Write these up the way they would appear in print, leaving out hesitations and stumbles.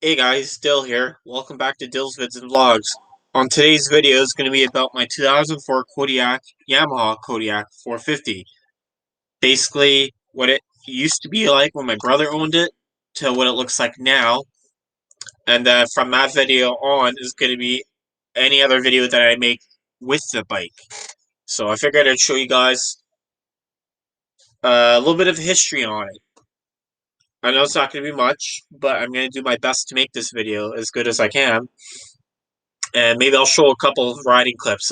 Hey guys, Dill here. Welcome back to Dill's Vids and Vlogs. On today's video is going to be about my 2004 Kodiak, Yamaha Kodiak 450. Basically, what it used to be like when my brother owned it to what it looks like now. And from that video on is going to be any other video that I make with the bike. So I figured I'd show you guys a little bit of history on it. I know it's not going to be much, but I'm going to do my best to make this video as good as I can. And maybe I'll show a couple of riding clips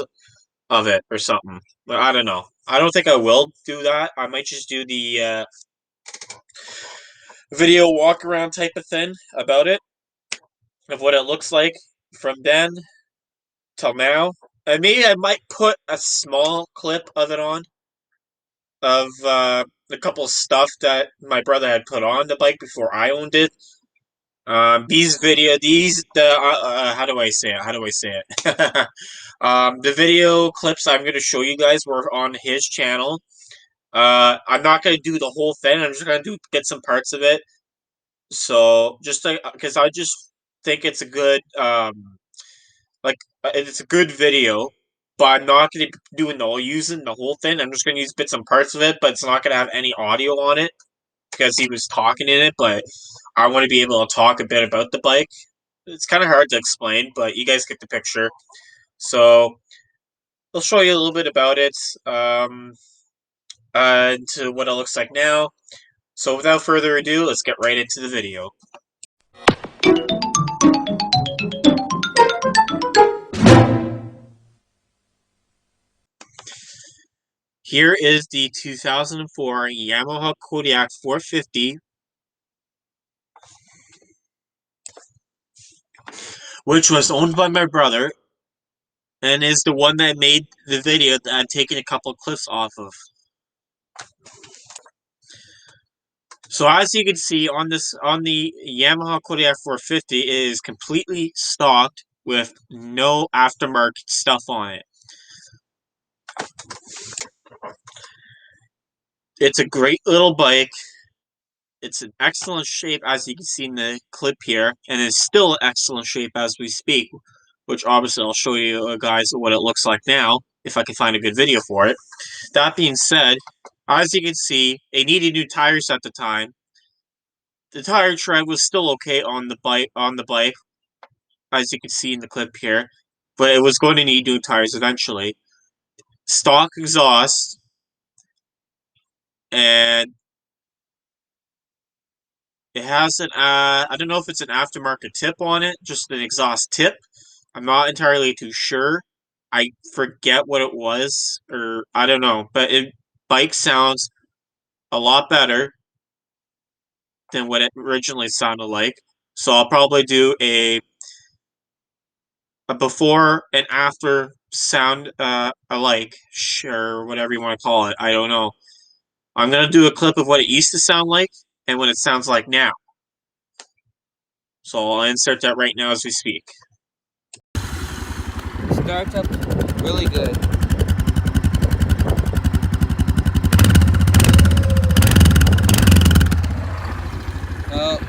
of it or something. But I don't know. I don't think I will do that. I might just do the video walk around type of thing about it, of what it looks like from then till now. And maybe I might put a small clip of it on, of a couple of stuff that my brother had put on the bike before I owned it. How do I say it? How do I say it? The video clips I'm going to show you guys were on his channel. I'm not gonna do the whole thing. I'm just gonna get some parts of it. So just because I just think it's a good it's a good video, but I'm not gonna be using the whole thing. I'm just gonna use bits and parts of it, but it's not gonna have any audio on it because he was talking in it. But I want to be able to talk a bit about the bike. It's kind of hard to explain, but you guys get the picture. So I'll show you a little bit about it. To what it looks like now. So without further ado, let's get right into the video. Here is the 2004 Yamaha Kodiak 450, which was owned by my brother, and is the one that made the video that I'm taking a couple of clips off of. So as you can see on the Yamaha Kodiak 450, it is completely stocked with no aftermarket stuff on it. It's a great little bike. It's in excellent shape, as you can see in the clip here, and is still in excellent shape as we speak, which obviously I'll show you guys what it looks like now, if I can find a good video for it. That being said, as you can see, it needed new tires at the time. The tire tread was still okay on the bike, as you can see in the clip here, but it was going to need new tires eventually. Stock exhaust, and it has an, I don't know if it's an aftermarket tip on it, just an exhaust tip. I'm not entirely too sure. I forget what it was, or I don't know, but bike sounds a lot better than what it originally sounded like. So I'll probably do a before and after sound alike, sure, whatever you want to call it. I don't know. I'm gonna do a clip of what it used to sound like and what it sounds like now. So I'll insert that right now as we speak. Starts up really good. Oh.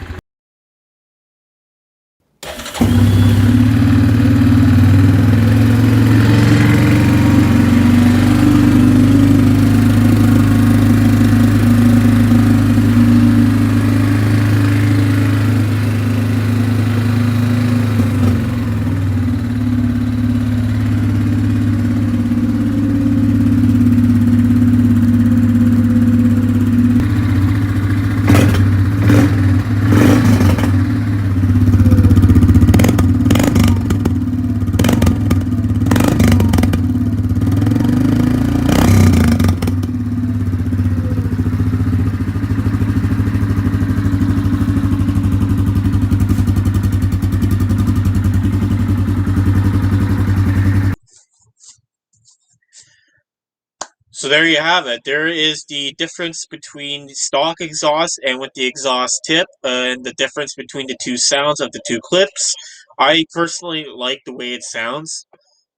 So there you have it. There is the difference between the stock exhaust and with the exhaust tip, and the difference between the two sounds of the two clips. I personally like the way it sounds,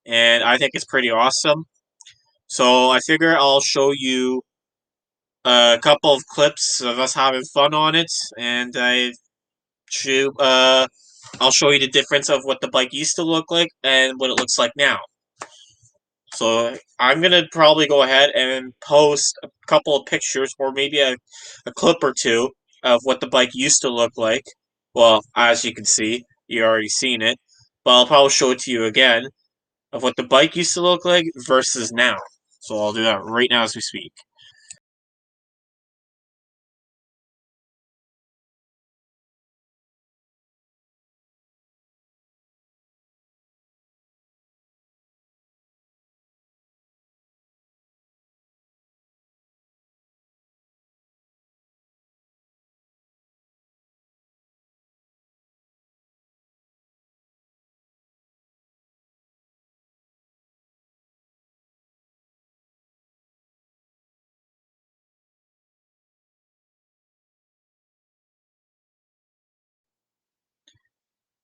and I think it's pretty awesome. So I figure I'll show you a couple of clips of us having fun on it, and I shoot. I'll show you the difference of what the bike used to look like and what it looks like now. So I'm gonna probably go ahead and post a couple of pictures or maybe a clip or two of what the bike used to look like. Well, as you can see, you already seen it, but I'll probably show it to you again of what the bike used to look like versus now. So I'll do that right now as we speak.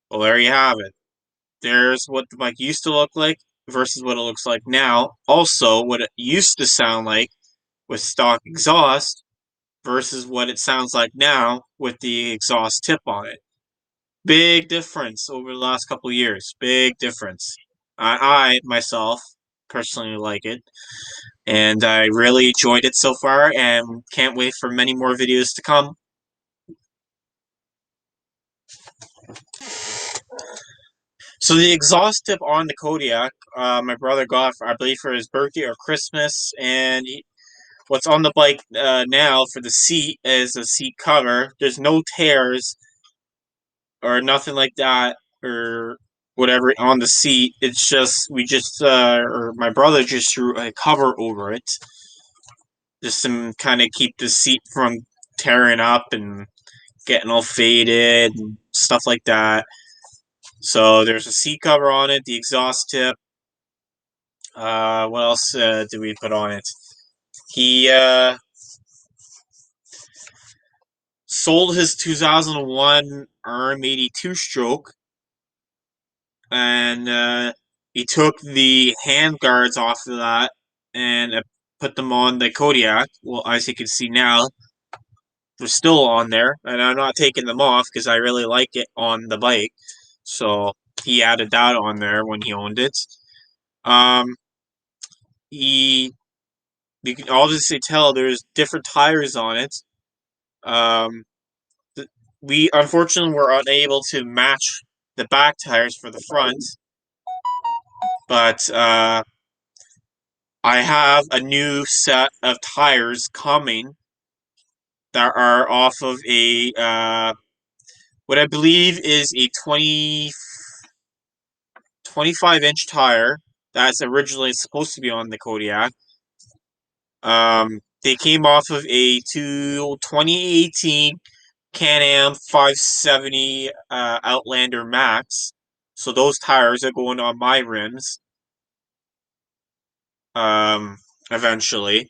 Well, there you have it. There's what the bike used to look like versus what it looks like now. Also, what it used to sound like with stock exhaust versus what it sounds like now with the exhaust tip on it. Big difference over the last couple of years. Big difference. I myself personally like it, and I really enjoyed it so far, and can't wait for many more videos to come. So the exhaust tip on the Kodiak, my brother got, I believe, for his birthday or Christmas, and what's on the bike now for the seat is a seat cover. There's no tears or nothing like that or whatever on the seat. It's just or my brother just threw a cover over it, just to kind of keep the seat from tearing up and getting all faded and stuff like that. So there's a seat cover on it, the exhaust tip. What else did we put on it? He sold his 2001 RM82 stroke, and he took the hand guards off of that and put them on the Kodiak. Well, as you can see now, they're still on there, and I'm not taking them off because I really like it on the bike. So he added that on there when he owned it. Um, he You can obviously tell there's different tires on it. Um, we unfortunately were unable to match the back tires for the front, but I have a new set of tires coming that are off of a what I believe is a 25-inch tire that's originally supposed to be on the Kodiak. They came off of a 2018 Can-Am 570 Outlander Max. So those tires are going on my rims eventually.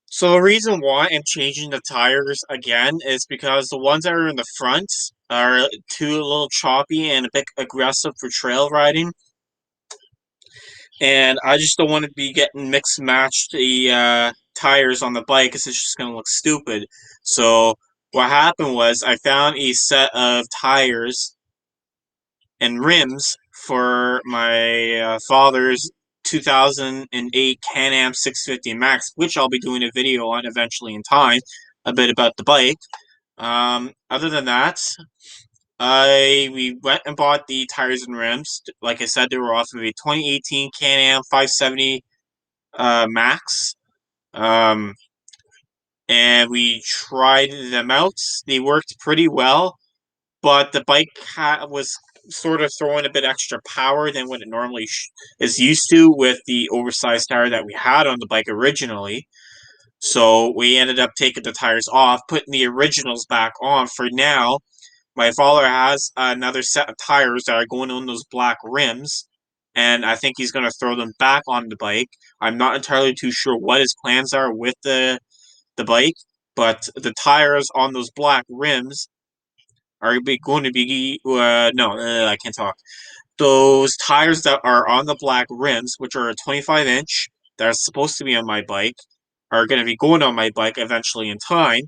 So the reason why I'm changing the tires again is because the ones that are in the front are too a little choppy and a bit aggressive for trail riding. And I just don't want to be getting mixed matched the tires on the bike because it's just going to look stupid. So what happened was I found a set of tires and rims for my father's 2008 Can-Am 650 Max, which I'll be doing a video on eventually in time, a bit about the bike. Other than that, we went and bought the tires and rims. Like I said, they were off of a 2018 Can-Am 570 Max. Um, and we tried them out. They worked pretty well, but the bike was sort of throwing a bit extra power than what it normally is used to with the oversized tire that we had on the bike originally. So we ended up taking the tires off, putting the originals back on. For now, my father has another set of tires that are going on those black rims, and I think he's going to throw them back on the bike. I'm not entirely too sure what his plans are with the bike, but the tires on those black rims are going to be no, I can't talk. Those tires that are on the black rims, which are a 25-inch, that are supposed to be on my bike, are going to be going on my bike eventually in time.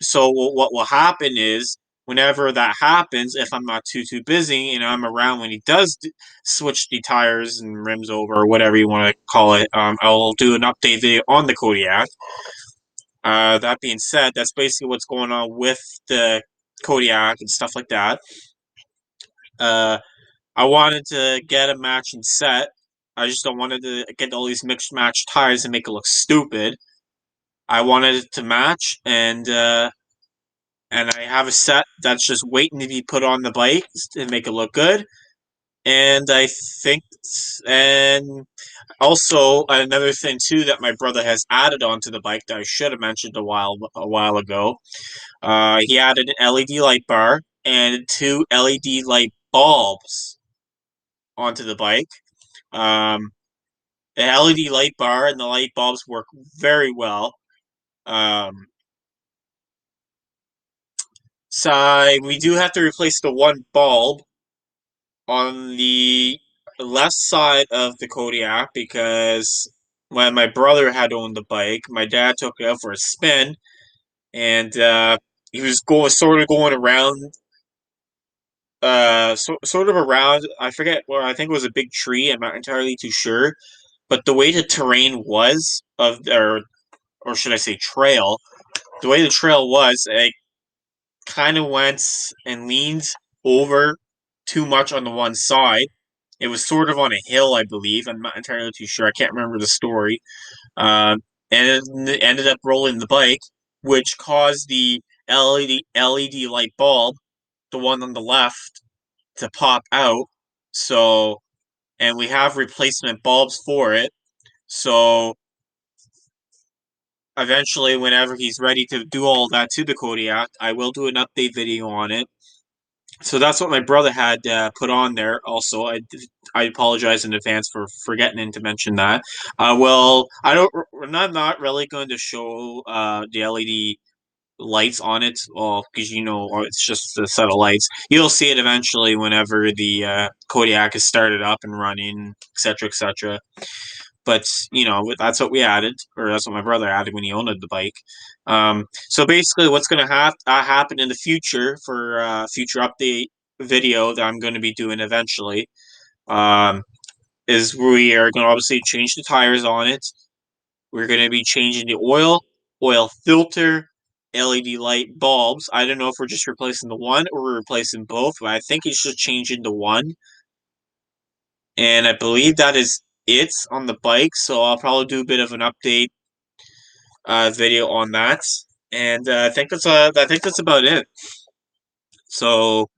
So what will happen is whenever that happens, if I'm not too busy and I'm around when he does switch the tires and rims over or whatever you want to call it, I'll do an update video on the Kodiak. That being said, that's basically what's going on with the Kodiak and stuff like that. Uh, I wanted to get a matching set. I just don't wanted to get all these mixed match tires and make it look stupid. I wanted it to match, and I have a set that's just waiting to be put on the bike to make it look good. And I think, and also another thing too that my brother has added onto the bike that I should have mentioned a while ago. He added an LED light bar and two LED light bulbs onto the bike. Um, the LED light bar and the light bulbs work very well. Um, so we do have to replace the one bulb on the left side of the Kodiak because when my brother had owned the bike, my dad took it out for a spin, and he was going around, sort of around. I forget where. I think it was a big tree. I'm not entirely too sure, but the way the terrain was or should I say trail, the way the trail was, it kind of went and leaned over too much on the one side. It was sort of on a hill, I believe. I'm not entirely too sure. I can't remember the story. And it ended up rolling the bike, which caused the LED light bulb, the one on the left, to pop out. So, and we have replacement bulbs for it. So, eventually, whenever he's ready to do all that to the Kodiak, I will do an update video on it. So that's what my brother had put on there. Also, I apologize in advance for forgetting to mention that. Well, I don't. I'm not really going to show the LED lights on it. Well, because it's just a set of lights. You'll see it eventually whenever the Kodiak is started up and running, etc., etc. But that's what we added, or that's what my brother added when he owned the bike. So basically, what's going to happen in the future for future update video that I'm going to be doing eventually um, is we are going to obviously change the tires on it. We're going to be changing the oil filter, LED light bulbs. I don't know if we're just replacing the one or we're replacing both, but I think it's just changing the one. And I believe that is it on the bike. So I'll probably do a bit of an update video on that. And I think that's about it. So,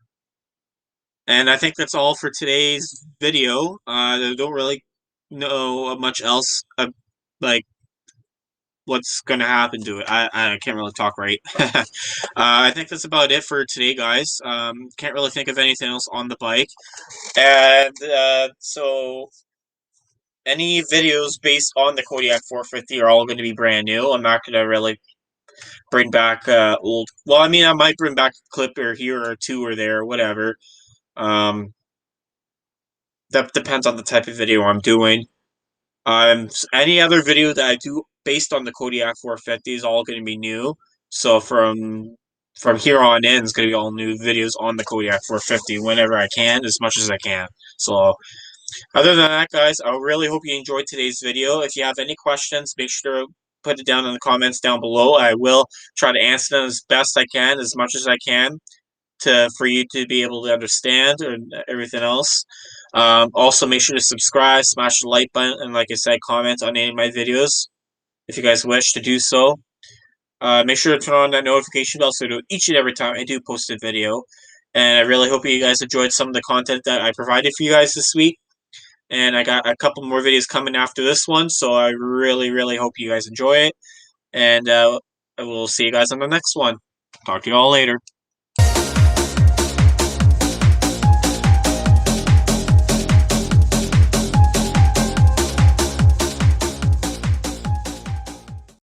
and I think that's all for today's video. I don't really know much else like what's gonna happen to it. I can't really talk right. I think that's about it for today, guys. Can't really think of anything else on the bike. And so any videos based on the Kodiak 450 are all going to be brand new. I'm not going to really bring back old. Well, I mean, I might bring back a clip or here or two or there, or whatever. Um, that depends on the type of video I'm doing. Any other video that I do based on the Kodiak 450 is all going to be new. So from here on in, it's going to be all new videos on the Kodiak 450 whenever I can, as much as I can. So other than that, guys, I really hope you enjoyed today's video. If you have any questions, make sure to put it down in the comments down below. I will try to answer them as best I can, as much as I can, for you to be able to understand and everything else. Also, make sure to subscribe, smash the like button, and like I said, comment on any of my videos if you guys wish to do so. Make sure to turn on that notification bell so you know each and every time I do post a video. And I really hope you guys enjoyed some of the content that I provided for you guys this week. And I got a couple more videos coming after this one, so I really, really hope you guys enjoy it. And I will see you guys on the next one. Talk to you all later.